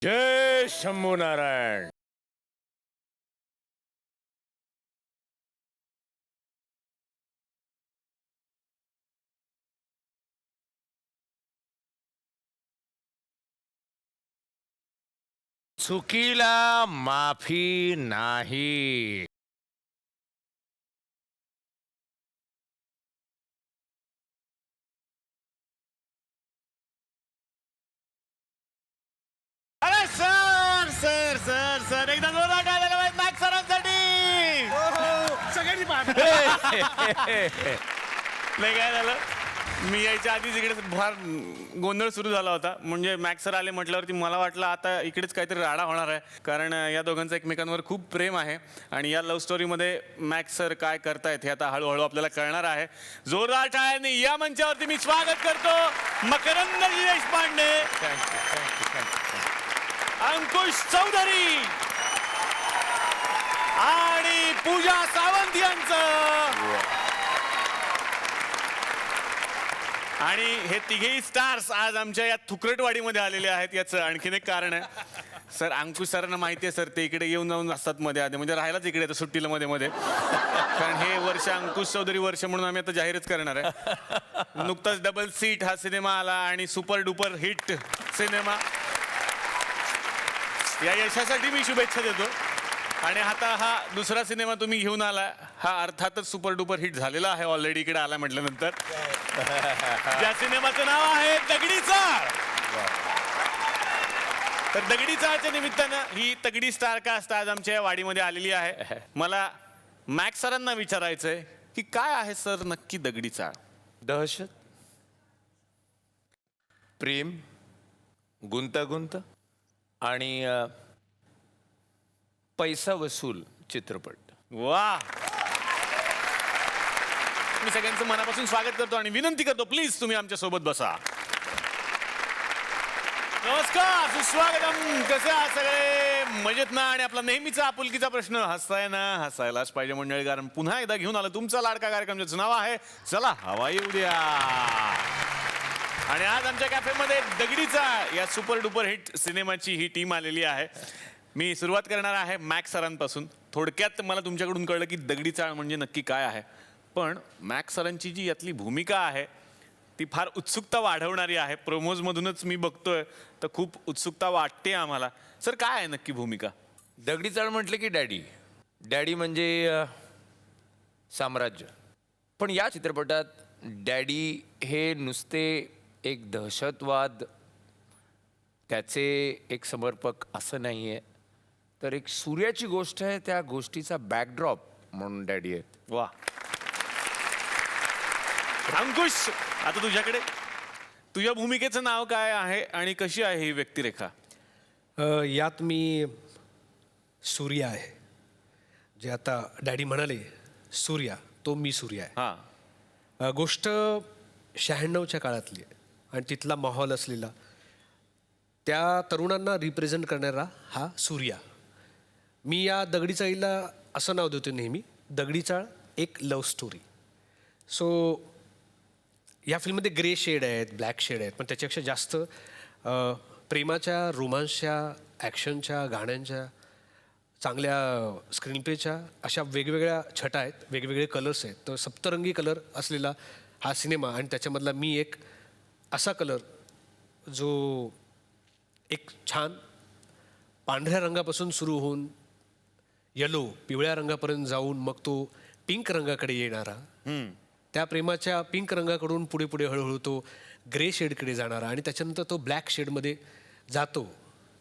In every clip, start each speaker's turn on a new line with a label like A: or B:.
A: जय शंभू नारायण. चुकीला माफी नाही. अरे सर सर सर सर एकदा जोरात टाळ्या वाजवा मॅक्स सरांसाठी.
B: सगळ्यांनी
A: नाही काय झालं, मी यायच्या आधीच इकडे फार गोंधळ सुरू झाला होता. म्हणजे मॅक्स सर आले म्हटल्यावरती मला वाटलं आता इकडेच काहीतरी राडा होणार आहे, कारण या दोघांचं एकमेकांवर खूप प्रेम आहे. आणि या लव्ह स्टोरीमध्ये मॅक्स सर काय करतायत हे आता हळूहळू आपल्याला कळणार आहे. जोरदार टाळ्यांनी या मंचावरती मी स्वागत करतो मकरंद देशपांडे, अंकुश चौधरी आणि पूजा सावंत यांचं. आणि हे तिघेही स्टार्स आज आमच्या या थुकरटवाडीमध्ये आलेले आहेत. याचं आणखीन एक कारण आहे सर, अंकुश सरांना माहिती आहे सर, ते इकडे येऊन जाऊन असतात मध्ये आधी, म्हणजे राहायलाच इकडे येतं सुट्टीला मध्ये मध्ये. कारण हे वर्ष अंकुश चौधरी वर्ष म्हणून आम्ही आता जाहीरच करणार आहे. नुकताच डबल सीट हा सिनेमा आला आणि सुपर डुपर हिट सिनेमा, या यशासाठी मी शुभेच्छा देतो. आणि आता हा दुसरा सिनेमा तुम्ही घेऊन आला, हा अर्थातच सुपर डुपर हिट झालेला आहे ऑलरेडी इकडे आला म्हटल्यानंतर. ज्या सिनेमाचं नाव आहे दगडी चाळ. तर दगडी चाळच्या निमित्तानं ही तगडी स्टार कास्ट आज आमच्या वाडीमध्ये आलेली आहे. मला मॅक्स सरांना विचारायचंय की काय आहे सर नक्की दगडी चाळ?
C: दहशत, प्रेम, गुंतागुंत आणि पैसा वसूल चित्रपट.
A: वा, मी सगळ्यांचं मनापासून स्वागत करतो आणि विनंती करतो प्लीज तुम्ही आमच्या सोबत बसा. नमस्कार, सुस्वागतम. कसे आहात सगळे? मजेत ना? आणि आपला नेहमीचा आपुलकीचा प्रश्न, हसताय ना? हसायलाच पाहिजे मंडळी, कारण पुन्हा एकदा घेऊन आलं तुमचा लाडका कार्यक्रम ज्याचं नाव आहे चला हवा येऊ द्या. आणि आज आमच्या कॅफेमध्ये दगडीचा या सुपर डुपर हिट सिनेमाची ही टीम आलेली आहे. मी सुरुवात करणार आहे मॅक्स सरांपासून. थोडक्यात मला तुमच्याकडून कळलं की दगडी चाळ म्हणजे नक्की काय आहे, पण मॅक्स सरांची जी यातली भूमिका आहे ती फार उत्सुकता वाढवणारी आहे. प्रोमोजमधूनच मी बघतोय तर खूप उत्सुकता वाटते आम्हाला. सर काय आहे नक्की भूमिका?
C: दगडी चाळ म्हटलं की डॅडी, डॅडी म्हणजे साम्राज्य. पण या चित्रपटात डॅडी हे नुसते एक दहशतवाद, त्याचे एक समर्पक असं नाही आहे, तर एक सूर्याची गोष्ट आहे, त्या गोष्टीचा बॅकड्रॉप म्हणून डॅडी आहेत.
A: वा. अंकुश, आता तुझ्याकडे, तुझ्या भूमिकेचं नाव काय आहे आणि कशी आहे ही व्यक्तिरेखा?
B: यात मी सूर्या आहे. जे आता डॅडी म्हणाले सूर्या, तो मी सूर्या आहे.
A: हा,
B: गोष्ट 96च्या काळातली आहे आणि तिथला माहोल असलेला, त्या तरुणांना रिप्रेझेंट करणारा हा सूर्या. मी या दगडी चाळीला असं नाव देतो नेहमी, दगडी चाळ एक लव्ह स्टोरी. सो या फिल्ममध्ये ग्रे शेड आहेत, ब्लॅक शेड आहेत, पण त्याच्यापेक्षा जास्त प्रेमाच्या, रोमांसच्या, ॲक्शनच्या, गाण्यांच्या, चांगल्या स्क्रीनप्लेच्या अशा वेगवेगळ्या छटा आहेत, वेगवेगळे कलर्स आहेत. तर सप्तरंगी कलर असलेला हा सिनेमा, आणि त्याच्यामधला मी एक असा कलर जो एक छान पांढऱ्या रंगापासून सुरू होऊन येलो, पिवळ्या रंगापर्यंत जाऊन मग तो पिंक रंगाकडे येणारा, त्या प्रेमाच्या पिंक रंगाकडून पुढे पुढे हळूहळू तो ग्रे शेडकडे जाणारा, आणि त्याच्यानंतर तो ब्लॅक शेडमध्ये जातो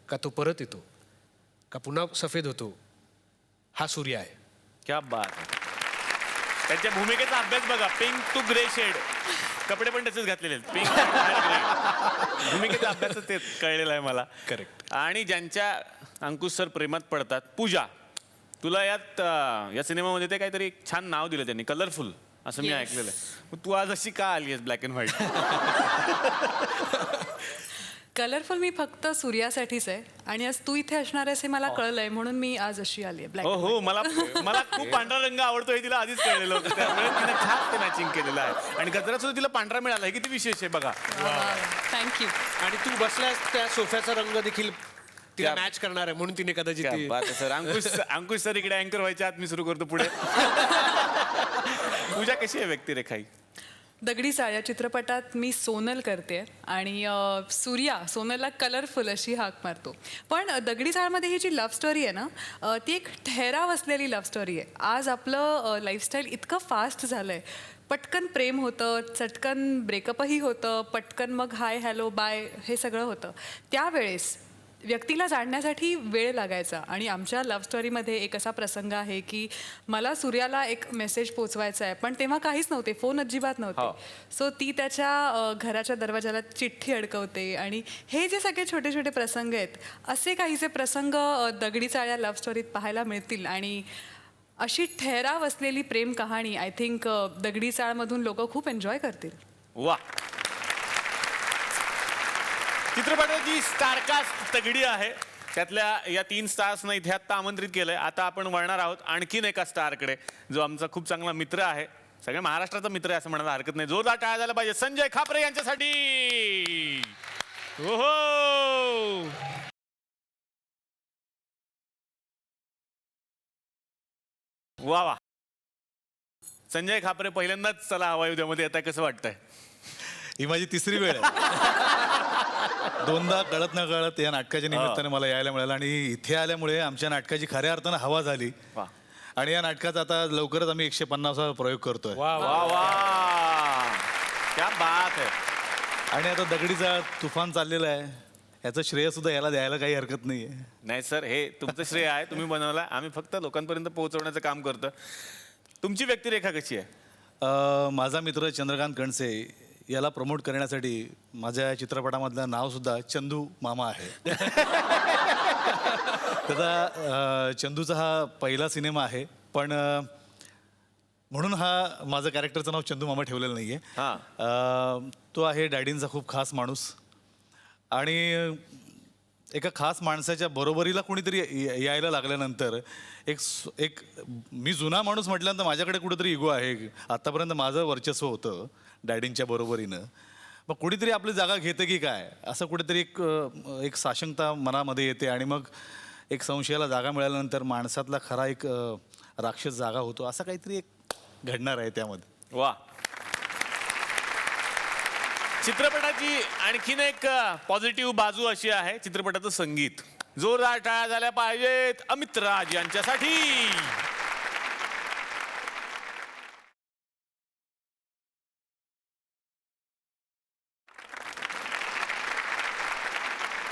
B: का तो परत येतो का पुन्हा सफेद होतो, हा सूर्य आहे.
A: क्या बात. त्यांच्या भूमिकेचा अभ्यास बघा. पिंक टू ग्रे शेड, कपडे पण तसेच घातलेले आहेत, पिंक. भूमिकेचा अभ्यास ते कळलेला आहे मला.
B: करेक्ट.
A: आणि ज्यांच्या अंकुश सर प्रेमात पडतात, पूजा, तुला यात या सिनेमामध्ये ते काहीतरी एक छान नाव दिलं त्यांनी, कलरफुल, असं मी ऐकलेलं आहे. मग तू आज अशी का आली आहेस ब्लॅक अँड व्हाईट?
D: कलरफुल मी फक्त सूर्यासाठीच आहे, आणि आज तू इथे असणार आहेस हे मला कळलंय, म्हणून मी आज अशी आली आहे ब्लॅक.
A: हो हो, मला खूप पांढरा रंग आवडतो हे तिला आधीच कळलेलं होतं, त्यामुळे तिने खास ते मॅचिंग केलेलं आहे. आणि गजरा सुद्धा तिला पांढरा मिळाला, हे किती विशेष आहे बघा.
D: थँक्यू.
B: आणि तू बसल्यास त्या सोफ्याचा रंग देखील तिला मॅच करणार आहे म्हणून तिने कदाचित ती-
A: सर अंकुश सर इकडे अँकर व्हायच्या आत मी सुरू करतो पुढे. पूजा कशी आहे व्यक्तिरेखा ही?
D: दगडी चाळ या चित्रपटात मी सोनल करते आणि सूर्या सोनलला कलरफुल अशी हाक मारतो. पण दगडी चाळमध्ये ही जी लव्ह स्टोरी आहे ना ती एक ठहराव असलेली लव्ह स्टोरी आहे. आज आपलं लाईफस्टाईल इतकं फास्ट झालं आहे, पटकन प्रेम होतं, चटकन ब्रेकअपही होतं, पटकन मग हाय हॅलो बाय हे सगळं होतं. त्यावेळेस व्यक्तीला जाणण्यासाठी वेळ लागायचा आणि आमच्या लव्ह स्टोरीमध्ये एक असा प्रसंग आहे की मला सूर्याला एक मेसेज पोचवायचा आहे, पण तेव्हा काहीच नव्हते, फोन अजिबात नव्हते. सो ती त्याच्या घराच्या दरवाजाला चिठ्ठी अडकवते आणि हे जे सगळे छोटे छोटे प्रसंग आहेत, असे काहीसे प्रसंग दगडी चाळ या लव्ह स्टोरीत पाहायला मिळतील. आणि अशी ठहराव असलेली प्रेम कहाणी आय थिंक दगडी चाळमधून लोक खूप एन्जॉय करतील.
A: वा. चित्रपटाची स्टारकास्ट तगडी आहे. त्यातल्या या 3 स्टार्सना इथे आत्ता आमंत्रित केलंय. आता आपण वळणार आहोत आणखीन एका स्टारकडे, जो आमचा खूप चांगला मित्र आहे, सगळ्या महाराष्ट्राचा मित्र आहे असं म्हणायला हरकत नाही. जोरदार टाळ्या झाला पाहिजे संजय खापरे यांच्यासाठी. ओहो. वा वा. संजय खापरे पहिल्यांदाच चला हवा उद्यामध्ये येत आहे, कसं वाटतंय?
E: ही माझी तिसरी वेळ आहे. 2दा कळत न कळत या नाटकाच्या निमित्ताने मला यायला मिळालं आणि इथे आल्यामुळे आमच्या नाटकाची खऱ्या अर्थानं हवा झाली.
A: वा.
E: आणि या नाटकाचा आता लवकरच आम्ही 150वा प्रयोग करतोय.
A: वा वा. क्या बात आहे.
E: आणि आता दगडीचा तुफान चाललेला आहे, याचं श्रेय सुद्धा याला द्यायला काही हरकत नाहीये.
A: नाही सर, हे तुमचं श्रेय आहे, तुम्ही बनवला, आम्ही फक्त लोकांपर्यंत पोहोचवण्याचं काम करतो. तुमची व्यक्तिरेखा कशी आहे?
E: माझा मित्र चंद्रकांत कणसे याला प्रमोट करण्यासाठी माझ्या चित्रपटामधलं नाव सुद्धा चंदू मामा आहे. त्याचा चंदूचा हा पहिला सिनेमा आहे, पण म्हणून हा माझं कॅरेक्टरचं नाव चंदू मामा ठेवलेलं नाहीये. तो आहे डॅडींचा खूप खास माणूस आणि एका खास माणसाच्या बरोबरीला कोणीतरी यायला लागल्यानंतर एक मी जुना माणूस म्हटल्यानंतर माझ्याकडे कुठेतरी इगो आहे. आतापर्यंत माझं वर्चस्व होतं डॅडींच्या बरोबरीनं, मग कुणीतरी आपली जागा घेते की काय असं कुठेतरी एक साशंकता मनामध्ये येते आणि मग एक संशयाला जागा मिळाल्यानंतर माणसातला खरा एक राक्षस जागा होतो, असं काहीतरी एक घडणार आहे त्यामध्ये.
A: वा. चित्रपटाची आणखीन एक पॉझिटिव्ह बाजू अशी आहे चित्रपटाचं संगीत. जोरदार टाळ्या झाल्या पाहिजेत अमित राज यांच्यासाठी.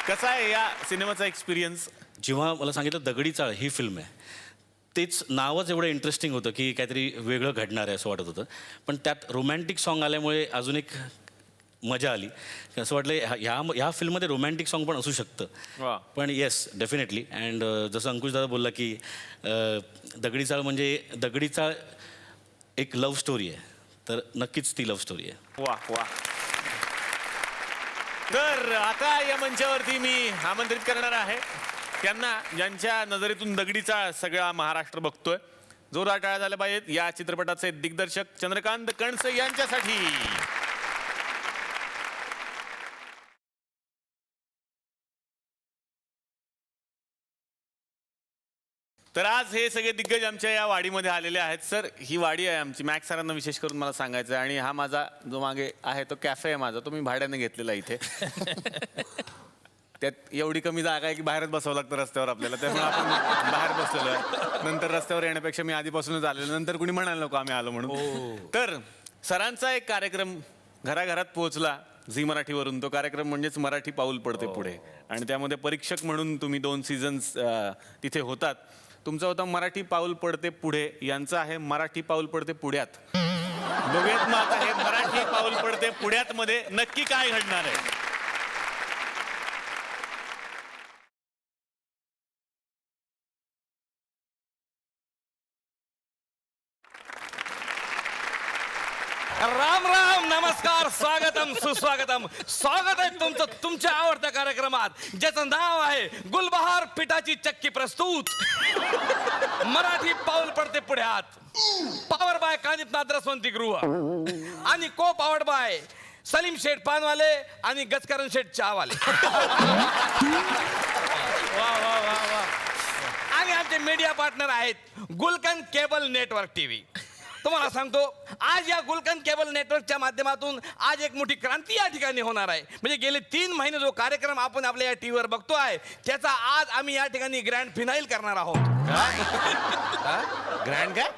A: कसा आहे या सिनेमाचा एक्सपिरियन्स?
F: जेव्हा मला सांगितलं दगडी चाळ ही फिल्म आहे, तेच नावच एवढं इंटरेस्टिंग होतं की काहीतरी वेगळं घडणार आहे असं वाटत होतं. पण त्यात रोमॅन्टिक सॉन्ग आल्यामुळे अजून एक मजा आली. असं वाटलं ह्या फिल्ममध्ये रोमॅन्टिक सॉन्ग पण असू शकतं. पण येस डेफिनेटली. अँड जसं अंकुश दादा बोलला की दगडी चाळ म्हणजे दगडी चाळ एक लव्ह स्टोरी आहे, तर नक्कीच ती लव्ह स्टोरी आहे.
A: वा वा. तर आता या मंचावरती मी आमंत्रित करणार आहे त्यांना ज्यांच्या नजरेतून दगडी चाळ सगळा महाराष्ट्र बघतोय. जोरदार टाळ्या झाल्या पाहिजेत या चित्रपटाचे दिग्दर्शक चंद्रकांत कणसे यांच्यासाठी. तर आज हे सगळे दिग्गज आमच्या या वाडीमध्ये आलेले आहेत. सर, ही वाडी आहे आमची. मॅक्स सरांना विशेष करून मला सांगायचं आहे. आणि हा माझा जो मागे आहे तो कॅफे आहे माझा, तो मी भाड्याने घेतलेला इथे. त्यात एवढी कमी जागा आहे की बाहेरच बसावं लागतं रस्त्यावर आपल्याला, त्यामुळे आपण बाहेर बसलेलो आहे. नंतर रस्त्यावर येण्यापेक्षा मी आधीपासूनच आलेलो, नंतर कुणी म्हणायला नको आम्ही आलो म्हणून. तर सरांचा एक कार्यक्रम घराघरात पोहोचला झी मराठीवरून. तो कार्यक्रम म्हणजेच मराठी पाऊल पडते पुढे, आणि त्यामध्ये परीक्षक म्हणून तुम्ही 2 सीझन्स तिथे होतात. तुमचा होता मराठी पाऊल पडते पुढे, यांचं आहे मराठी पाऊल पडते पुढ्यात. बघूयात मग आता हे मराठी पाऊल पडते पुढ्यात मध्ये नक्की काय घडणार आहे.
C: राम राम नमस्कार, स्वागतम सुस्वागतम. स्वागत आहे तुमचं तुमच्या आवडत्या कार्यक्रमात, ज्याचं नाव आहे गुलबहार पिठाची चक्की प्रस्तुत मराठी पाऊल पडते पुढ्यात. पॉवर बाय कानिपनाथ रसवंती गृह आणि को पॉवर्ड बाय सलीम शेठ पानवाले आणि गजकरण शेठ चहावाले. आणि आमचे मीडिया पार्टनर आहेत गुलकंद केबल नेटवर्क टीव्ही. तुम्हाला सांगतो आज या गुलकंद केबल नेटवर्कच्या माध्यमातून आज एक मोठी क्रांती या ठिकाणी होणार आहे. म्हणजे गेले 3 महिने जो कार्यक्रम आपण आपल्या या टीव्हीवर बघतो आहे त्याचा आज आम्ही या ठिकाणी ग्रँड फिनाईल करणार आहोत.
A: ग्रँड काय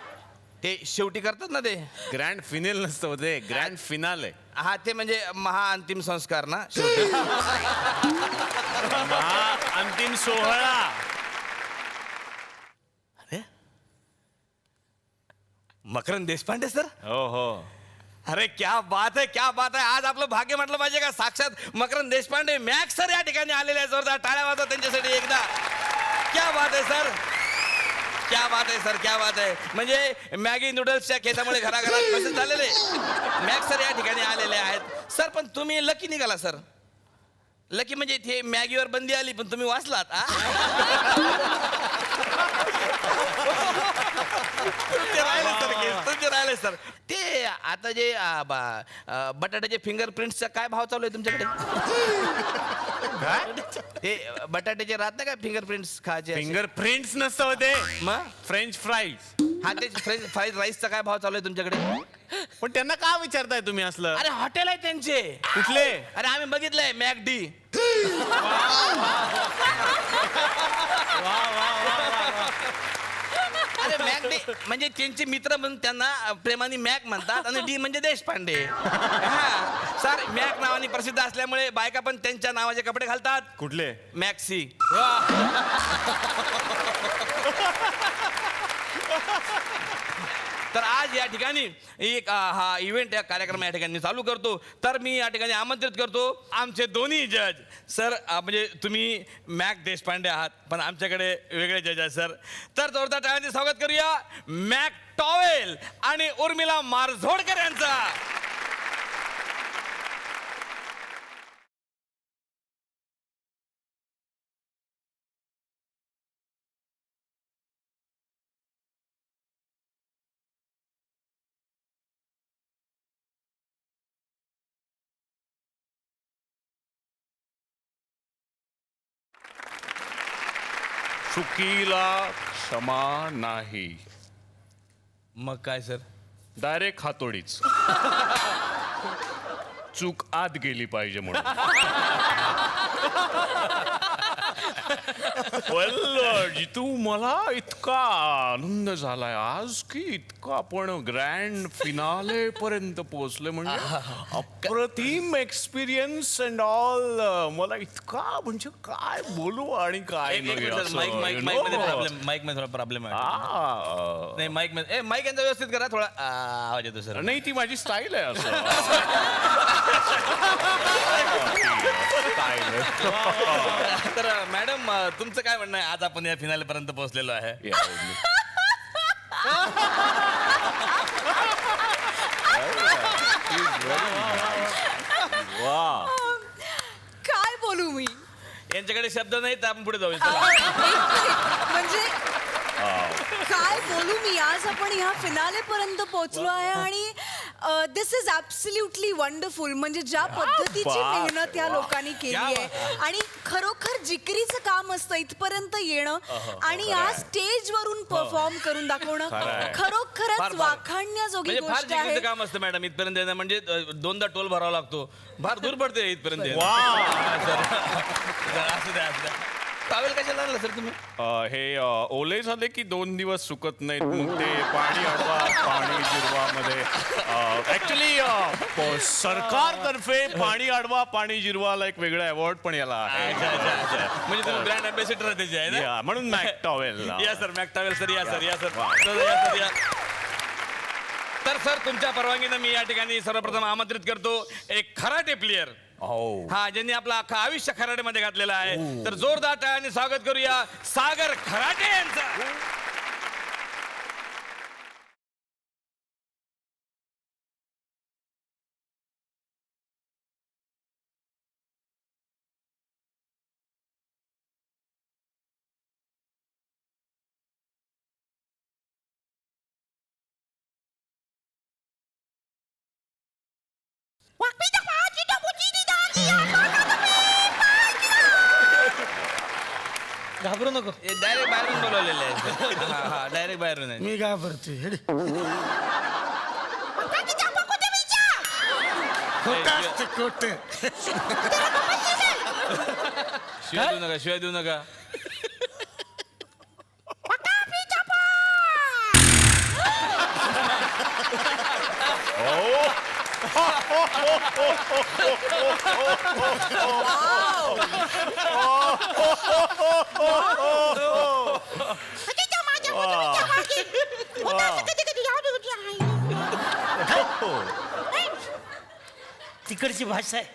C: ते शेवटी करतात ना ते.
A: ग्रँड फिनेल नसतं होते ग्रँड फिनाल आहे.
C: हा ते म्हणजे महाअंतिम संस्कार ना शेवटी.
A: अंतिम सोहळा.
C: मकरंद देशपांडे सर.
A: हो हो.
C: अरे क्या बात है क्या बात है. आज आपलं भाग्य म्हटलं पाहिजे का साक्षात मकरंद देशपांडे मॅक्स सर या ठिकाणी आलेले आहेत. जोरदार टाळ्या वाजवा त्यांच्यासाठी एकदा. क्या बात आहे सर. क्या बात आहे सर क्या बात आहे. म्हणजे मॅगी नूडल्सच्या खेतामुळे घराघरात प्रसिद्ध झालेले मॅक्स सर या ठिकाणी आलेले आहेत. सर पण तुम्ही लकी निघाला सर. लकी म्हणजे ते मॅगीवर बंदी आली पण तुम्ही वाचलात. तुमचे राहिले सर. ते आता जे बटाट्याचे फिंगरप्रिंट्सचा काय भाव चालू आहे तुमच्याकडे. ते बटाट्याचे राहत नाही का फिंगरप्रिंट्स खायचे.
A: फिंगरप्रिंट्स नसतं होते
C: मग
A: फ्रेंच फ्राईज.
C: हा ते फ्राईड राईसचा काय भाव चालू आहे तुमच्याकडे.
A: पण त्यांना का विचारताय तुम्ही असलं.
C: अरे हॉटेल आहे त्यांचे.
A: कुठले.
C: अरे आम्ही बघितलंय मॅकडी. अरे मॅकडी म्हणजे त्यांचे मित्र म्हणून त्यांना प्रेमाने मॅक म्हणतात आणि डी म्हणजे देशपांडे. हा सर मॅक नावाने प्रसिद्ध असल्यामुळे बायका पण त्यांच्या नावाचे कपडे घालतात.
A: कुठले.
C: मॅक्सी. तर आज या ठिकाणी एक हा इव्हेंट या कार्यक्रम या ठिकाणी चालू करतो. तर मी या ठिकाणी आमंत्रित करतो आमचे दोन्ही जज. सर म्हणजे तुम्ही मॅक देशपांडे आहात पण आमच्याकडे वेगळे जज आहेत सर. तर जोरदार टाळ्यांनी स्वागत करूया मॅक टॉवेल आणि उर्मिला मारझोडकर यांचा.
A: चुकीला क्षमा नाही.
C: मग काय सर.
A: डायरेक्ट हातोडीच. चूक आत गेली पाहिजे म्हणून. जितू मला इतका आनंद झालाय आज की इतका आपण ग्रँड फिनाले पर्यंत पोहोचले म्हणजे अप्रतिम एक्सपिरियन्स अँड ऑल. मला इतका म्हणजे काय बोलू आणि काय नाही असं, you know.
C: माईक मध्ये थोडा प्रॉब्लेम आहे.
A: आ,
C: नाही माईक मध्ये माईक यांचा व्यवस्थित करा थोडा आवाज येतो सर.
A: नाही ती माझी स्टाईल आहे असं.
C: तर मॅडम तुमचं काय म्हणणं आहे. आज आपण या फिनाले पर्यंत पोहोचलेलो आहे.
A: वा.
G: काय बोलू मी.
C: यांच्याकडे शब्द नाही तर आपण पुढे जाऊ.
G: म्हणजे काय बोलू मी. आज आपण ह्या फिनाले पर्यंत पोहोचलो आहे आणि दिस इज ॲब्सल्युटली वंडरफुल. म्हणजे ज्या पद्धतीची
A: बात
G: मेहनत या लोकांनी केली आहे आणि खरोखर जिकरीचं काम असतं इथपर्यंत येणं आणि या स्टेजवरून परफॉर्म करून दाखवणं खरोखरच वाखाणण्याजोगी
C: म्हणजे फार
G: गोष्ट आहे.
C: जिगरीचं काम असतं मॅडम इथपर्यंत येणं. म्हणजे 2दा टोल भरावा लागतो. फार दूर पडते इथपर्यंत येणं. असू द्या असू द्या. टॉवेल कशाला आणलं सर तुम्ही.
A: हे ओले झाले की 2 दिवस सुकत नाहीत मग ते पाणी अडवा पाणी जिरवा मध्ये ऍक्च्युली सरकारतर्फे पाणी अडवा पाणी जिरवाला एक वेगळा अवॉर्ड पण याला आहे.
C: म्हणजे तुम्ही ब्रँड अँबॅसिडर त्याचे आहे ना.
A: Yeah, म्हणून मॅक टॉवेल.
C: या सर मॅक टॉवेल सर. या सर या सर या सर या. तर सर तुमच्या परवानगीनं मी या ठिकाणी सर्वप्रथम आमंत्रित करतो एक खराटे प्लेयर. हा ज्यांनी आपलं अख्खं आयुष्य खराटेमध्ये घातलेलं आहे. तर जोरदार टाळ्यांनी स्वागत करूया सागर खराटे यांचं.
H: घाबरू नको
C: डायरेक्ट बाहेरून बोलवलेलं आहे हा डायरेक्ट बाहेरून आहे
H: मी घाबरते हेड. खोटं असतं, खोटं.
C: शिवाय देऊ नका
H: तिकडची भाषा आहे.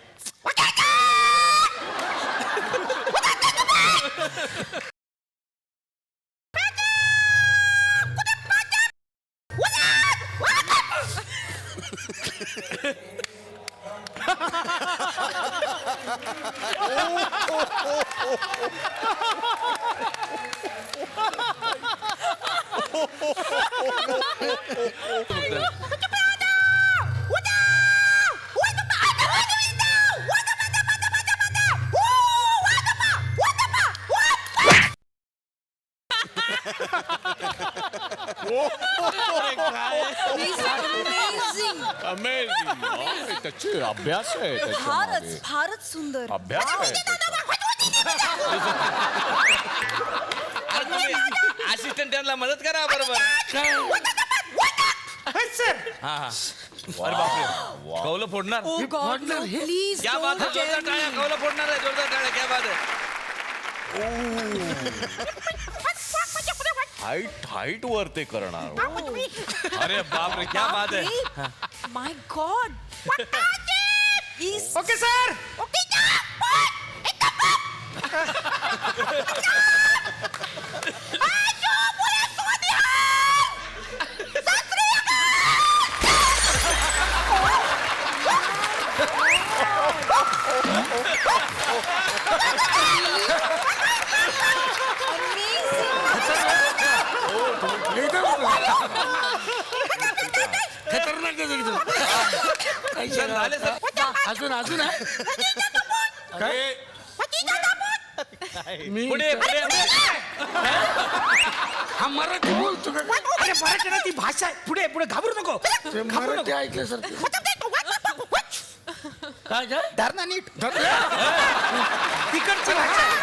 G: Amazing.
A: त्याचे अभ्यास आहे
G: फारच फारच सुंदर.
A: अभ्यास
C: असिस्टंट त्यांना मदत करा बरोबर अरे बापरे कौलं फोडणार
G: Oh God, no, please
C: क्या बात
G: don't
C: है जोरदार
G: tell
C: टाळ्या
G: me.
C: कौलं फोडणार आहे जोरदार टाळ्या क्या बात आहे
A: हाईट वर ते करणार
C: अरे बापरे क्या बात है
G: Babe, my God. He's
H: okay sir. खतरनाक आहे एकदम.
C: सर झाले सर
H: अजून अजून आहे. काय? मी
C: पुढे पुढे
H: हा मराठी बोलतो का?
I: अरे मराठी ना ती भाषा आहे. पुढे पुढे घाबरू नको.
H: ते मराठी ऐकल्यासारखं. काय काय?
I: धर ना नीट.
H: तिकडची भाषा आहे.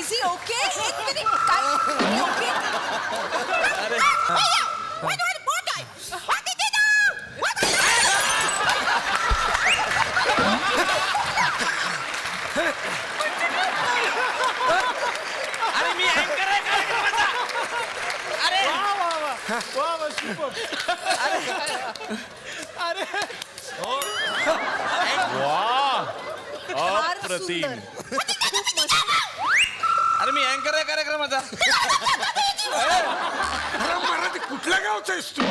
G: Is he okay? एक minute. काय? Is he okay?
C: अरे मी अँकर आहे कार्यक्रमाचा अरे
G: फार
A: अप्रतिम.
G: सुंदर. खूप मस्त.
C: अरे मी अँकर आहे कार्यक्रमाचा
H: अरे मराठी कुठल्या गावचा आहेस तू?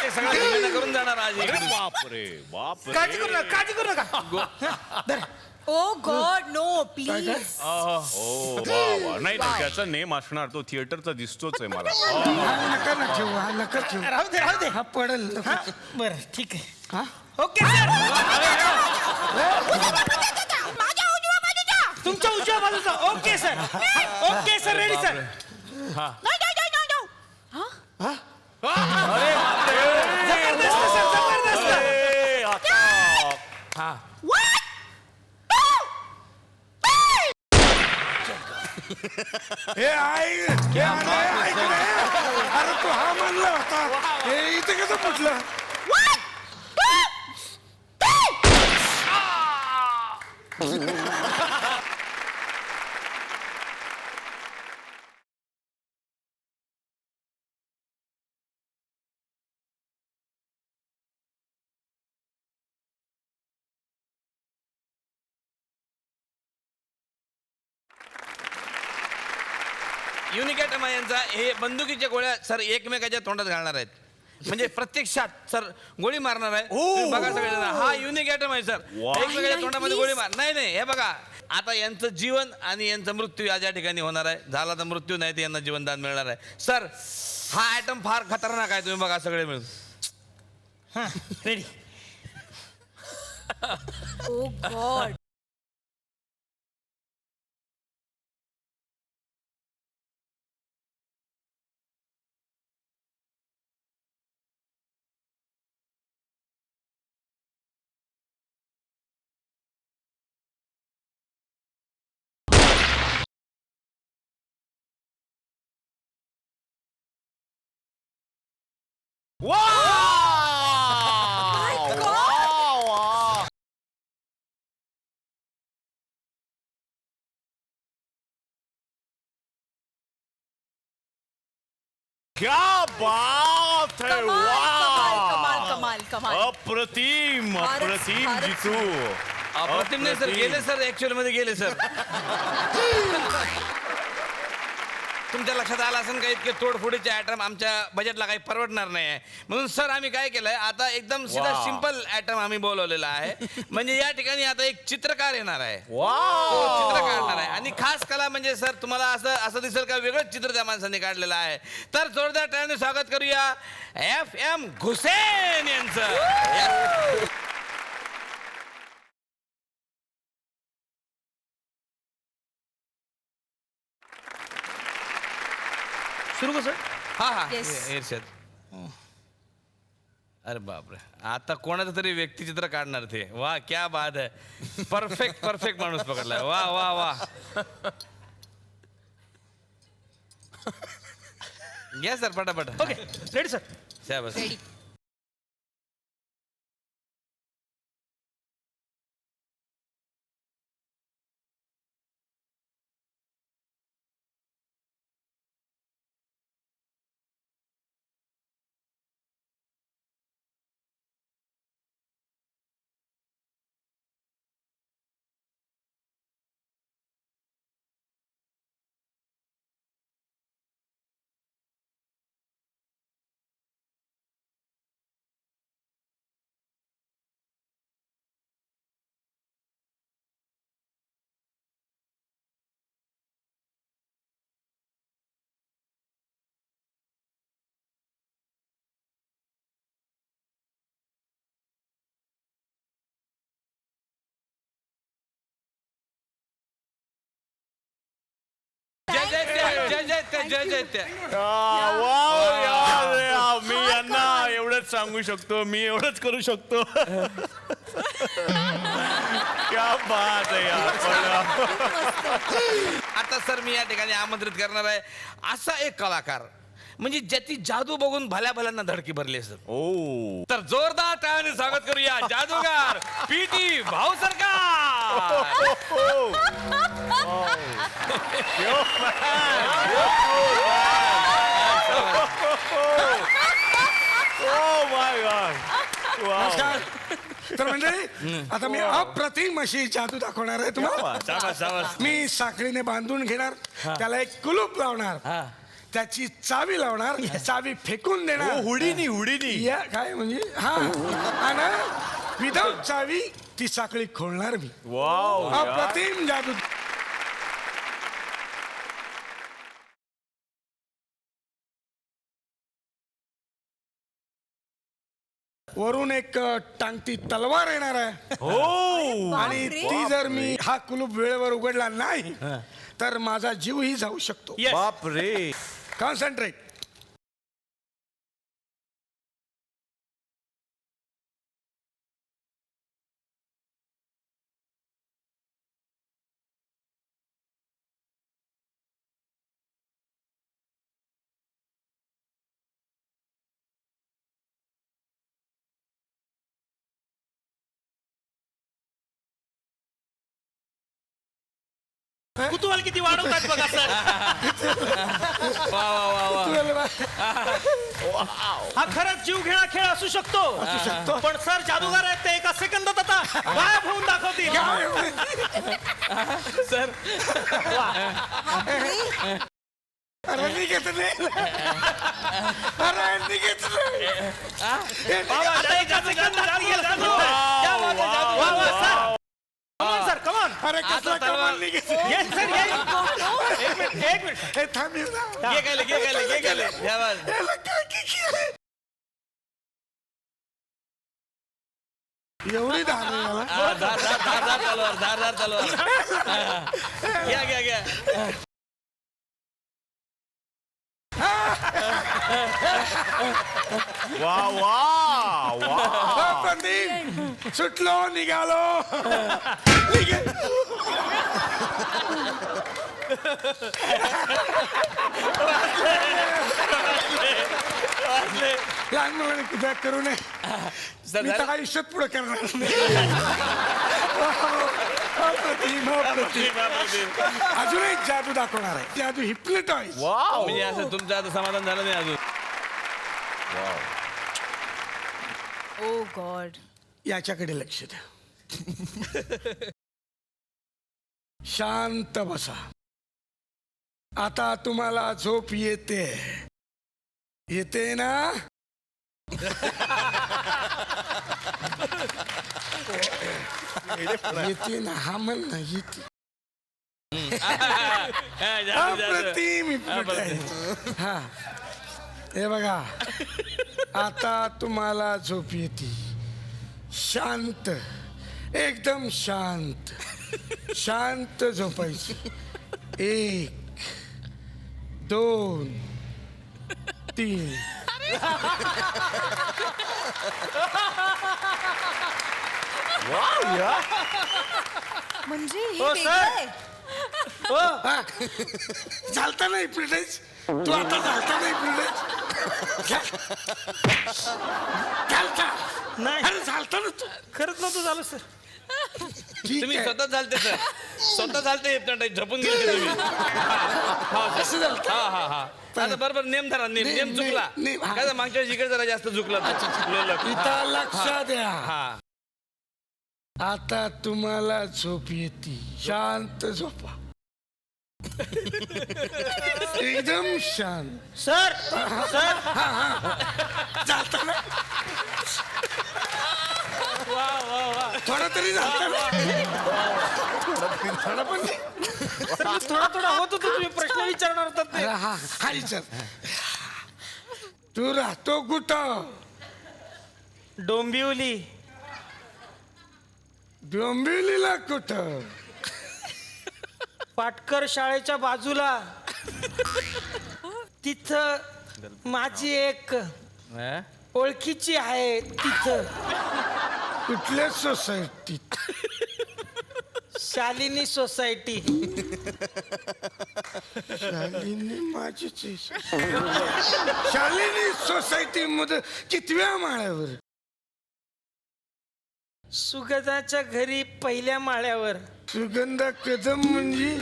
C: ते सगळं धिंगाणा करून जाणार आज इकडून.
A: बापरे बापरे
I: काळजी करू नका. काळजी करू नका.
G: Oh God, no, please.
A: ओ वा वा नाही नाही, त्याचा नेम असणार तो थिएटरचा दिसतोच आहे मला
H: नका ना ठेवू हा नका ठेवू.
I: राहू दे राहू दे.
H: हा पडेल.
I: हा, बरं ठीक आहे. हा ओके सर. तुमच्या उजव्या बाजूचा. Okay sir. Okay sir ready sir. जबरदस्त सर जबरदस्त.
A: ए, आता
H: हे आई हे अरे, ऐक रे. अरे तो हा मानला होता हे इथे कसं फुटलं
J: युनिक आयटम आहे यांचा. हे बंदुकीच्या गोळ्या सर एकमेकाच्या तोंडात घालणार आहेत. म्हणजे प्रत्यक्षात सर गोळी मारणार आहे. तुम्ही बघा सगळे जण. हा युनिक आयटम आहे सर. एकमेकाच्या तोंडामध्ये गोळी मार. नाही नाही, हे बघा आता यांचं जीवन आणि यांचा मृत्यू या ज्या ठिकाणी होणार आहे. झाला तर मृत्यू नाही तर यांना जीवनदान मिळणार आहे. सर हा आयटम फार खतरनाक आहे. तुम्ही बघा सगळे मिळून.
I: रेडी.
G: ओ गॉड.
A: क्या बात है!
G: कमाल
A: वाह!
G: कमाल कमाल कमाल.
A: अप्रतिम
G: फारच-
A: अप्रतिम
G: फारच
A: जितू.
J: अप्रतिम नाही सर, गेले सर, ऍक्च्युअल मध्ये गेले सर. तुमच्या लक्षात आलं असेल का इतके तोडफोडीचे आयटम आमच्या बजेटला काही परवडणार नाही आहे. म्हणून सर आम्ही काय केलंय आता एकदम सीधा सिंपल आयटम आम्ही बोलवलेला आहे. म्हणजे या ठिकाणी आता एक चित्रकार येणार आहे. तो चित्र काढणार आहे आणि खास कला म्हणजे सर तुम्हाला असं असं दिसेल का वेगळंच चित्र त्या माणसाने काढलेलं आहे. तर जोरदार टाळ्याने स्वागत करूया FM घुसेन यांचं.
I: सुरू का सर?
J: हा हा
G: Yes.
J: इर्षद. अरे बापरे, आता कोणाचं तरी व्यक्तिचित्र काढणार ते. वा क्या बात आहे. परफेक्ट परफेक्ट माणूस पकडलाय. वा वा वा. घ्या सर पटापट.
I: Okay ready sir.
J: शाबास.
G: रेडी.
J: जय जय त्या, जय जय त्या, जय जय त्या.
A: मी यांना एवढंच सांगू शकतो. मी एवढंच करू शकतो. क्या बात आहे यार.
J: आता सर मी या ठिकाणी आमंत्रित करणार आहे असा एक कलाकार म्हणजे ज्याची जादू बघून भल्या भल्यांना धडकी भरली असत.
A: ओ
J: तर जोरदार टाळ्याने स्वागत करूया जादूगार PT भाऊ सरकार.
A: माय गॉड.
H: नमस्कार. तर म्हणजे आता मी अप्रतिम अशी जादू दाखवणार आहे तुम्हाला.
J: शाबास शाबास.
H: मी साखळीने बांधून घेणार त्याला एक कुलूप लावणार त्याची चावी लावणार चावी फेकून देणार.
A: हुडीनी
H: या काय म्हणजे हा आणि विदाऊट चावी ती साखळी खोलणार मी.
A: वाव
H: अप्रतिम जादू. वरून एक टांगती तलवार येणार आहे.
A: हो
H: आणि ती जर मी हा कुलूप वेळेवर उघडला नाही तर माझा जीवही जाऊ शकतो.
A: बापरे.
H: कॉन्सन्ट्रेट.
I: कुतूहल किती वाढवतात बघा सर.
J: वा वा वा वा.
I: हा खरंच जीव घेणा खेळ असू शकतो. पण सर जादूगार आहेत ते एका सेकंदात आता गायब होऊन दाखवतील.
J: सर
H: अरे निघत नाही. अरे निघत नाही.
I: Sir come on.
H: अरे कसला कमाल निघत नाही.
I: Yes sir yes. एक मिनिट.
H: हे थांब येऊ ना.
J: घे गेले
H: याला काय की केलं? एवढी धार आहे याला.
J: धार तलवार घ्या
A: वा वा वा.
H: प्रदीप सुटलो निघालो. निघे. लहान मुलांनी कुठे करू नये.
J: सर
H: मी तर आयुष्यात पुढे करणार नाही. अप्रतिम, अप्रतिम. अजून एक जादू दाखवणार आहे. जादू हिप्नोटाईज.
J: म्हणजे असं तुमचं आता समाधान झालं नाही अजून.
G: ओ गॉड.
H: याच्याकडे लक्ष द्या. शांत बसा. आता तुम्हाला झोप येते. येते ना? येते ना? हा म्हण ना. येते. अप्रतिम hypnotize. हा हे बघा. आता तुम्हाला झोप येते. शांत, एकदम शांत. शांत झोपायची. 1 2 3.
G: म्हणजे हे
I: हो,
G: वेगळं आहे.
H: चालता नाही प्रिटाईज. तू आता चालता नाही प्रिटाईज. चालता
I: नाही
H: अरे चालता ना तू.
I: खरंच नव्हतं झालं सर.
H: ठीक
J: तुम्ही
H: आहे.
J: स्वतः चालते सर. स्वतः चालते hypnotize. झोपून गेले तुम्ही.
H: असं झालं.
J: हा आता बरोबर नेम धरा. नेम
H: नेम,
J: चुकला.
H: नेम, हा.
J: काय मागच्या वेळेस इकडे जरा जास्त चुकला.
H: इथं लक्ष द्या.
J: हा
H: आता तुम्हाला झोप येते. शांत झोपा. एकदम शांत.
I: सर सर
H: चालता ना? थोडा तरी चालता ना? थोडा पण नाही.
I: थोडा थोडा होत होतो. तुम्ही प्रश्न विचारणार होतात ते.
H: अरे हा विचार. तू राहतो कुठं?
I: डोंबिवली.
H: डोंबिवलीला कुठं?
I: पाटकर शाळेच्या बाजूला. तिथं माझी एक ओळखीची आहे. तिथं
H: कुठल्या सोसायटीत?
I: शालिनी सोसायटी.
H: शालिनी माझीच आहे. शालिनी सोसायटी मध्ये कितव्या माळ्यावर?
I: सुगंधाच्या घरी पहिल्या माळ्यावर.
H: सुगंधा कदम म्हणजे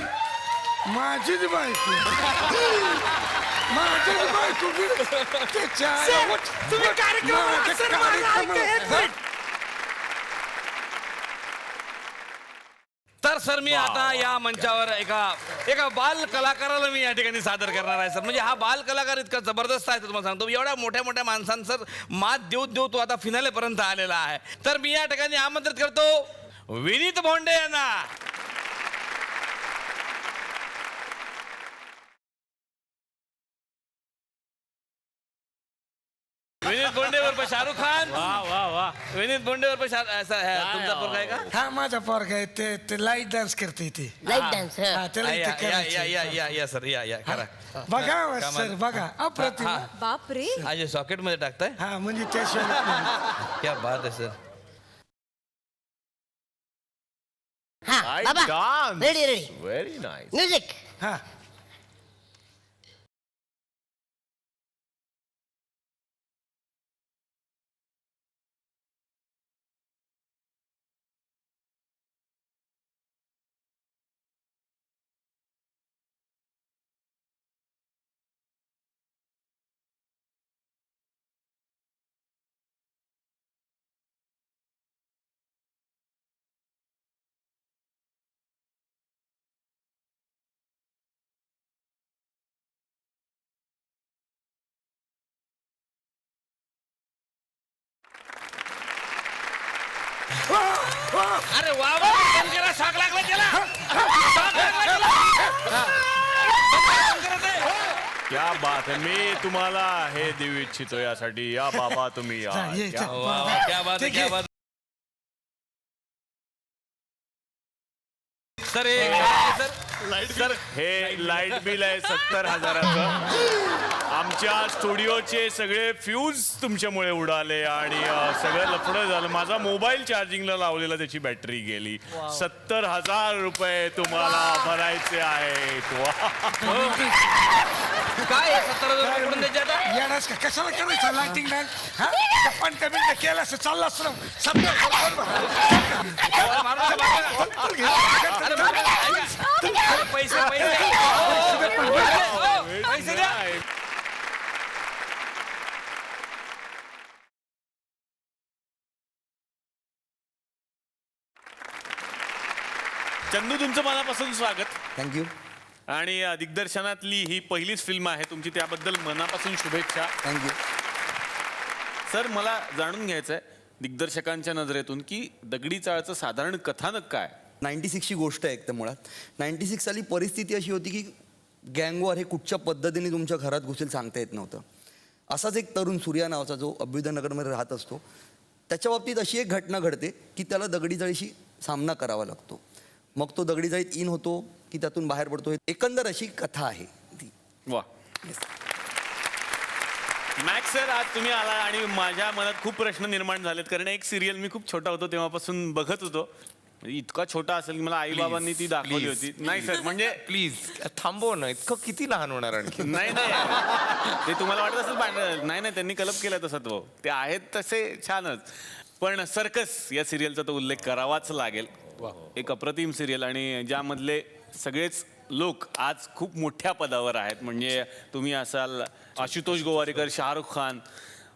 H: माझीच बायको. माझीच बायको. त्याच्या
I: तुम्ही कार्यक्रम
J: तर सर मी आता या मंचावर एका बाल कलाकाराला मी या ठिकाणी सादर करणार आहे सर. म्हणजे हा बाल कलाकार इतका जबरदस्त आहे तुम्हाला सांगतो. एवढ्या मोठ्या मोठ्या माणसांना सर मात देऊ तो आता फिनाले पर्यंत आलेला आहे. तर मी या ठिकाणी आमंत्रित करतो विनीत भोंडे यांना. विनीत बोंडेवर शाहरुख खान. विनीत बोंडेवर तुमचा पोरगा आहे का?
H: हा माझा पोरगा आहे. ते लाईट डान्स करते इथे.
K: Light dance.
H: हा, त्याला इथे करायचं.
J: या सर या करा.
H: बघा सर बघा. अप्रतिम.
G: बाप रे.
J: आज सॉकेट मध्ये टाकताय.
H: हा म्हणजे त्याशिवाय
J: क्या बात आहे सर.
K: हा बाबा
A: Dance.
K: Ready ready
A: Very nice.
K: Music.
H: हा
J: अरे वा वा बंद करा, शॉक लागला त्याला. शॉक लागला त्याला. बंद करत आहे.
A: क्या बात आहे. मी तुम्हाला हे देऊ इच्छितो यासाठी. या बाबा तुम्ही या.
H: ये,
A: क्या-
H: चल.
J: वा वा, क्या बात आहे, क्या बात. सर
A: सर हे लाईट बिल आहे 70,000. आमच्या स्टुडिओचे सगळे फ्यूज तुमच्यामुळे उडाले आणि सगळं लफडं झालं. माझा मोबाईल चार्जिंगला लावलेला त्याची बॅटरी गेली. 70,000 रुपये तुम्हाला भरायचे आहेत.
J: काय 70,000 कुठून द्यायचे आता?
H: येणार का कशाला करायचं लाइटिंग मॅन पण कमी केलं असं चाललं असतं
J: पैसे पैसे द्या.
A: चंदू, तुमचं मनापासून स्वागत.
L: थँक्यू
A: आणि दिग्दर्शनातली ही पहिलीच फिल्म आहे तुमची, त्याबद्दल मनापासून शुभेच्छा.
L: थँक्यू.
A: सर, मला जाणून घ्यायचं आहे दिग्दर्शकांच्या नजरेतून की दगडी चाळचं साधारण कथानक काय?
L: 96ची गोष्ट आहे एकदम मुळात. 96 साली परिस्थिती अशी होती की गँगवॉर हे कुठच्या पद्धतीने तुमच्या घरात घुसेल सांगता येत नव्हतं. असाच एक तरुण सूर्या नावाचा जो अभ्युदयनगरमध्ये राहत असतो, त्याच्या बाबतीत अशी एक घटना घडते की त्याला दगडी जाळीशी सामना करावा लागतो. मग तो दगडी जाळीत इन होतो की त्यातून बाहेर पडतो. एकंदर अशी कथा आहे ती.
A: वा. मॅक्स सर, आज तुम्ही आला आणि माझ्या मनात खूप प्रश्न निर्माण झालेत. कारण एक सिरियल मी खूप छोटा होतो तेव्हापासून बघत होतो. इतका छोटा असेल की मला आई बाबांनी ती दाखवली होती. नाही सर, म्हणजे
C: प्लीज थांबव ना, इतकं किती लहान होणार आणखी.
A: नाही नाही ते तुम्हाला वाटत असेल नाही नाही त्यांनी कलप केला तसा तो. ते आहेत तसे छानच. पण सर्कस या सिरियलचा तो उल्लेख करावाच लागेल. एक अप्रतिम सिरियल आणि ज्यामधले सगळेच लोक आज खूप मोठ्या पदावर आहेत. म्हणजे तुम्ही असाल आशुतोष गोवारीकर, शाहरुख खान.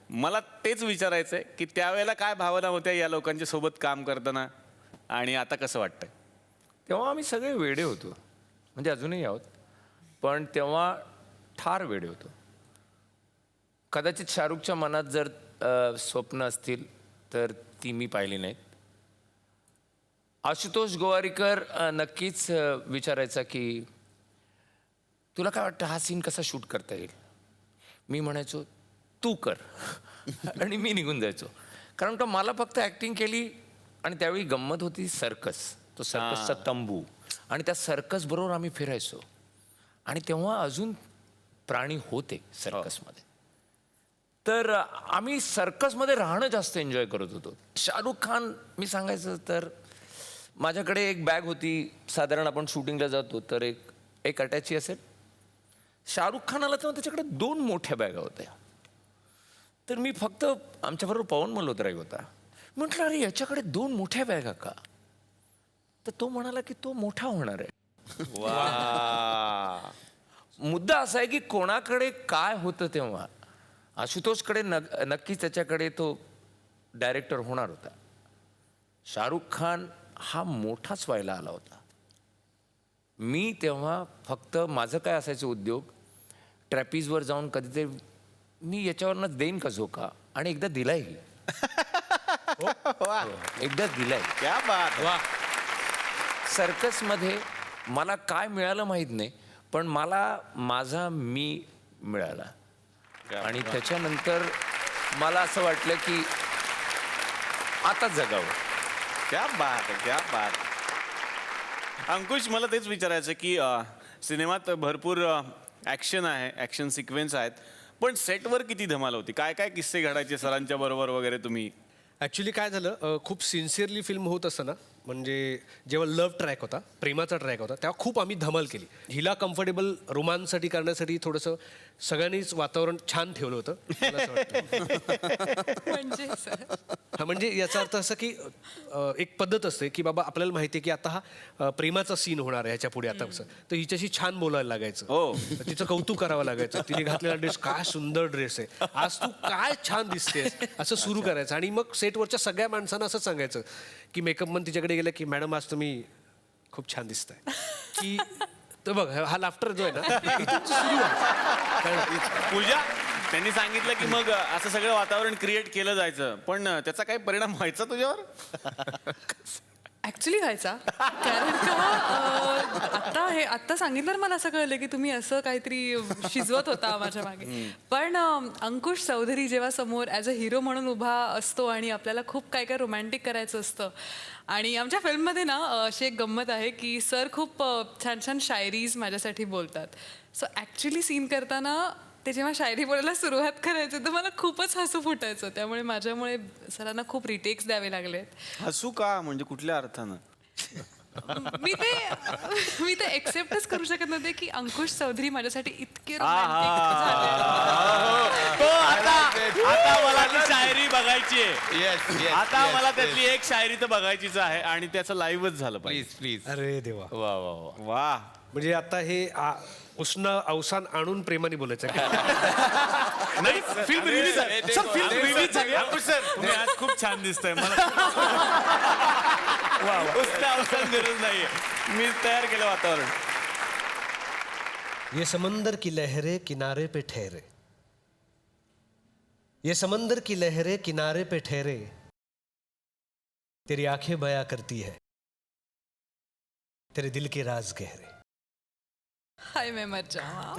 A: मला तेच विचारायचं आहे की त्यावेळेला काय भावना होत्या या लोकांच्या सोबत काम करताना आणि आता कसं वाटतंय?
C: तेव्हा आम्ही सगळे वेडे होतो, म्हणजे अजूनही आहोत, पण तेव्हा ठार वेडे होतो. कदाचित शाहरुखच्या मनात जर स्वप्न असतील तर ती मी पाहिली नाहीत. आशुतोष गोवारीकर नक्कीच विचारायचा की तुला काय वाटतं हा सीन कसा शूट करता येईल. मी म्हणायचो तू कर आणि मी निघून जायचो. कारण का मला फक्त ॲक्टिंग केली आणि त्यावेळी गंमत होती सर्कस, तो सर्कसचा तंबू आणि त्या सर्कस बरोबर आम्ही फिरायचो. आणि तेव्हा अजून प्राणी होते सर्कसमध्ये. तर आम्ही सर्कसमध्ये राहणं जास्त एन्जॉय करत होतो. शाहरुख खान, मी सांगायचं तर माझ्याकडे एक बॅग होती, साधारण आपण शूटिंगला जातो तर एक अटॅची असेल. शाहरुख खानाला तेव्हा त्याच्याकडे 2 मोठ्या बॅगा होत्या. तर मी फक्त आमच्याबरोबर पवन मल्होत्रा होता. म्हटलं अरे याच्याकडे 2 मोठ्या बॅगा का? तर तो म्हणाला की तो मोठा होणार आहे. मुद्दा असा आहे की कोणाकडे काय होतं तेव्हा. आशुतोषकडे नक्कीच त्याच्याकडे तो डायरेक्टर होणार होता. शाहरुख खान हा मोठाच व्हायला आला होता. मी तेव्हा फक्त माझं काय असायचं उद्योग, ट्रॅपीजवर जाऊन कधीतरी मी याच्यावरनं देईन का झोका, आणि एकदा दिलाही. एकदा दिलाय.
A: क्या बात.
C: वा. सर्कसमध्ये मला काय मिळालं माहीत नाही, पण मला माझा मी मिळाला. आणि त्याच्यानंतर मला असं वाटलं की आता जगावं.
A: क्या बात आहे, क्या बात. अंकुश, मला तेच विचारायचं की सिनेमात भरपूर ॲक्शन आहे, ॲक्शन सिक्वेन्स आहेत, पण सेटवर किती धमाल होती? काय काय किस्से घडायचे सरांच्या बरोबर वगैरे तुम्ही?
B: ॲक्च्युली काय झालं, खूप सिन्सिअरली फिल्म होत असताना, म्हणजे जेव्हा लव्ह ट्रॅक होता, प्रेमाचा ट्रॅक होता, तेव्हा खूप आम्ही धमाल केली. हिला कम्फर्टेबल रोमांससाठी करण्यासाठी थोडंसं सगळ्यांनीच वातावरण छान ठेवलं होतं. मला असं वाटतं.
D: म्हणजे सर
B: हा, म्हणजे याचा अर्थ असं की एक पद्धत असते की बाबा आपल्याला माहिती आहे की आता हा प्रेमाचा सीन होणार आहे ह्याच्या पुढे. आता कसं तर हिच्याशी छान बोलायला लागायचं.
A: हो.
B: तिचं कौतुक करावं लागायचं. तिने घातलेला ड्रेस काय सुंदर ड्रेस आहे, आज तू काय छान दिसतेस, असं सुरू करायचं. आणि मग सेटवरच्या सगळ्या माणसांना असं सांगायचं की मेकअप मन तिच्याकडे गेलं की मॅडम आज तुम्ही खूप छान दिसताय. की तर बघ हा लाफ्टर जो आहे ना इथून सुरू आहे.
A: पूजा, त्यांनी सांगितलं की मग असं सगळं वातावरण क्रिएट केलं जायचं, पण त्याचा काही परिणाम व्हायचा तुझ्यावर?
D: ऍक्च्युली व्हायचा, कारण का आत्ता सांगितलं मला असं कळलं की तुम्ही असं काहीतरी शिजवत होता माझ्या मागे. पण अंकुश चौधरी जेव्हा समोर ॲज अ हिरो म्हणून उभा असतो आणि आपल्याला खूप काय काय रोमॅन्टिक करायचं असतं, आणि आमच्या फिल्ममध्ये ना अशी एक गंमत आहे की सर खूप छान छान शायरीज माझ्यासाठी बोलतात. सो ॲक्च्युली सीन करताना ते जेव्हा शायरी बोलायला सुरुवात करायची तर मला खूपच हसू फुटायचं. त्यामुळे माझ्यामुळे सरांना खूप रिटेक्स द्यावे लागलेत.
A: हसू का, म्हणजे कुठल्या अर्थानं?
D: मी ते एक्सेप्टच करू शकत नव्हते की अंकुश चौधरी माझ्यासाठी इतके romantic झाले.
A: तो आता मला ती शायरी बघायची आहे. आता मला त्यातली एक शायरी तर बघायचीच आहे आणि त्याचं लाईव्हच झालं पाहिजे.
C: प्लीज
B: अरे देवा,
C: वा वा वा.
A: वा,
B: म्हणजे आता हे उष्ण अवसान आणून प्रेमाने बोलायचं का?
A: नाही, फिल्म रिलीज आहे सर, फिल्म रिलीज झाली. अंकुश सर, तुम्ही आज खूप छान दिसतंय. मला उष्ण अवसान गरज नाहीये, मी तयार केलं वातावरण.
B: ये समंदर की लहरें किनारे पे ठहरे, ये समंदर की लहरें किनारे पे ठहरे, तेरी आंखें बयां करती है तेरे दिल के राज गहरे.
D: हाय मैं मर जावा.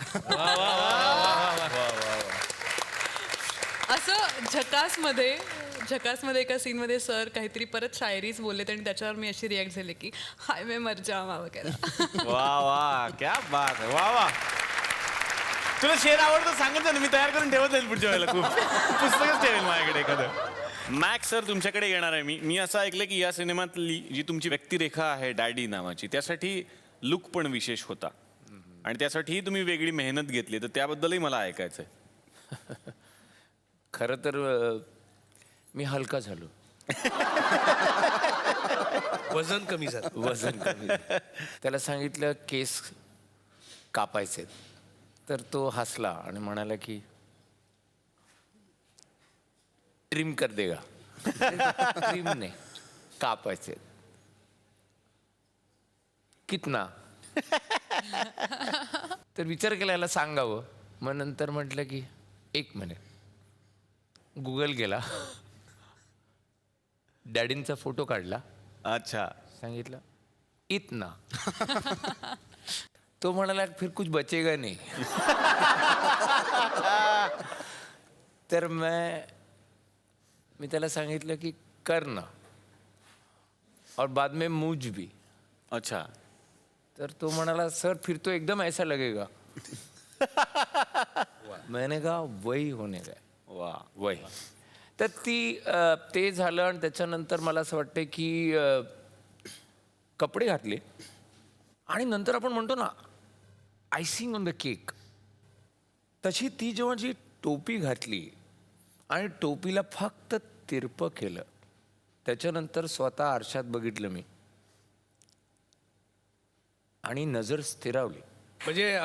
D: असं झकासमध्ये एका सीनमध्ये सर काहीतरी परत शायरीच बोललेत आणि त्याच्यावर मी अशी रिॲक्ट झाले की हाय मैं मर जावा वगैरे.
A: वा वा, क्या बात आहे. वा वा, तुला शेर आवडतं सांगत ना, मी तयार करून ठेवत जाईल पुढच्या वेळेला. खूप पुस्तकच ठेवेल माझ्याकडे एखादं. मॅक्स सर, तुमच्याकडे येणार आहे मी असं ऐकलं की या सिनेमातली जी तुमची व्यक्तिरेखा आहे डॅडी नावाची, त्यासाठी लुक पण विशेष होता आणि त्यासाठीही तुम्ही वेगळी मेहनत घेतली, तर त्याबद्दलही मला ऐकायचं आहे.
C: खरं तर मी हलका झालो.
B: वजन कमी झालं.
C: वजन कमी. त्याला सांगितलं केस कापायचे, तर तो हसला आणि म्हणाला की ट्रिम कर देगा. ट्रिम नाही, कापायचे. कितना? तर विचार केला याला सांगावं. मग नंतर म्हटलं की 1 मिनिट. गुगल गेला, डॅडींचा फोटो काढला.
A: अच्छा.
C: सांगितलं इतना. तो म्हणाला फिर कुछ बचेगा नहीं. तर मी त्याला सांगितलं की करना और बाद में मुझ भी.
A: अच्छा.
C: तर तो म्हणाला सर फिर तो एकदम ऐसा लगेगा. मैंने कहा वही होने गए.
A: वा,
C: वही. तर ते झालं आणि त्याच्यानंतर मला असं वाटतं की कपडे घातले आणि नंतर आपण म्हणतो ना आयसिंग ऑन द केक, तशी ती जेव्हा जी टोपी घातली आणि टोपीला फक्त तिरपं केलं, त्याच्यानंतर स्वतः आरशात बघितलं मी आणि नजर स्थिरावली.
B: म्हणजे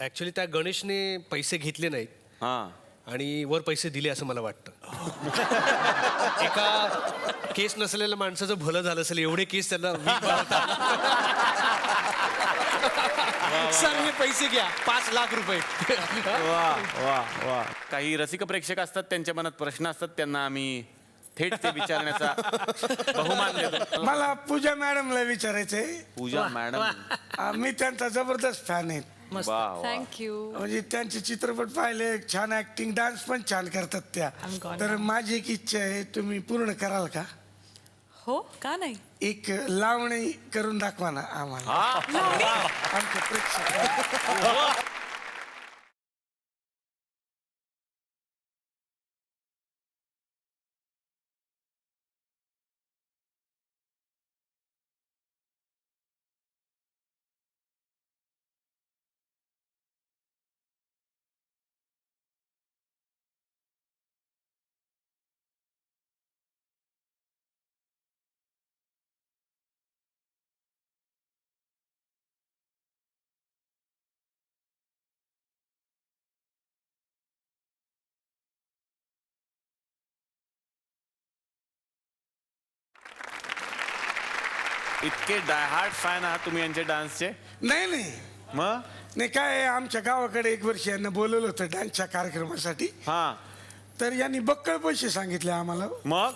B: ऍक्च्युली त्या गणेशने पैसे घेतले नाहीत
A: हां,
B: आणि वर पैसे दिले असं मला वाटतं. एका केस नसलेल्या माणसाचं भलं झालं असेल, एवढे केस त्यांना सर हे पैसे घ्या, 5 लाख रुपये.
A: वा वा वा. काही रसिक प्रेक्षक असतात, त्यांच्या मनात प्रश्न असतात, त्यांना आम्ही थेट ते विचारण्याचा बहुमान देतो.
H: मला पूजा मॅडमला विचारायचंय.
A: पूजा मॅडम,
H: मी त्यांचा जबरदस्त फॅन आहे.
A: वा वा.
D: थँक्यू.
H: म्हणजे त्यांचे चित्रपट पाहिले, छान ऍक्टिंग, डान्स पण छान करतात त्या. तर माझी एक इच्छा आहे, तुम्ही पूर्ण कराल का?
D: हो, का नाही.
H: एक लावणी करून दाखवा ना आम्हाला, आमच्या प्रेक्षक.
A: इतके डायहार्ड फॅन आहात तुम्ही यांचे डान्सचे?
H: नाही नाही,
A: मग
H: नाही काय आहे, आमच्या गावाकडे एक वर्ष यांना बोलवलं होतं डान्सच्या कार्यक्रमासाठी.
A: हा
H: तर यांनी बक्कळ पैसे सांगितले आम्हाला.
A: मग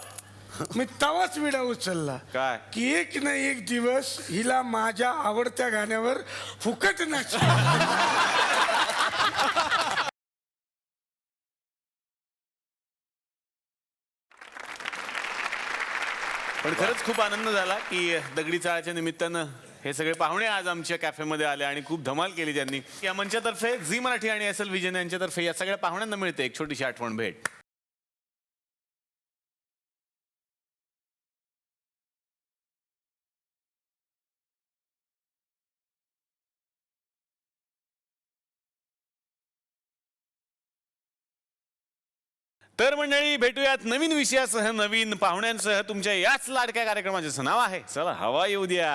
H: मी तवाच विडा उचलला
A: काय?
H: की एक ना एक दिवस हिला माझ्या आवडत्या गाण्यावर फुकट नाच.
A: पण खरंच खूप आनंद झाला की दगडी चाळाच्या निमित्तानं हे सगळे पाहुणे आज आमच्या कॅफेमध्ये आले आणि खूप धमाल केली त्यांनी. या मंचातर्फे झी मराठी आणि एस एल विजन यांच्यातर्फे या सगळ्या पाहुण्यांना मिळते एक छोटीशी आठवण भेट. तर मंडळी भेटूयात नवीन विषयासह नवीन पाहुण्यांसह तुमच्या याच लाडक्या कार्यक्रमाचे नाव आहे चला हवा येऊ द्या.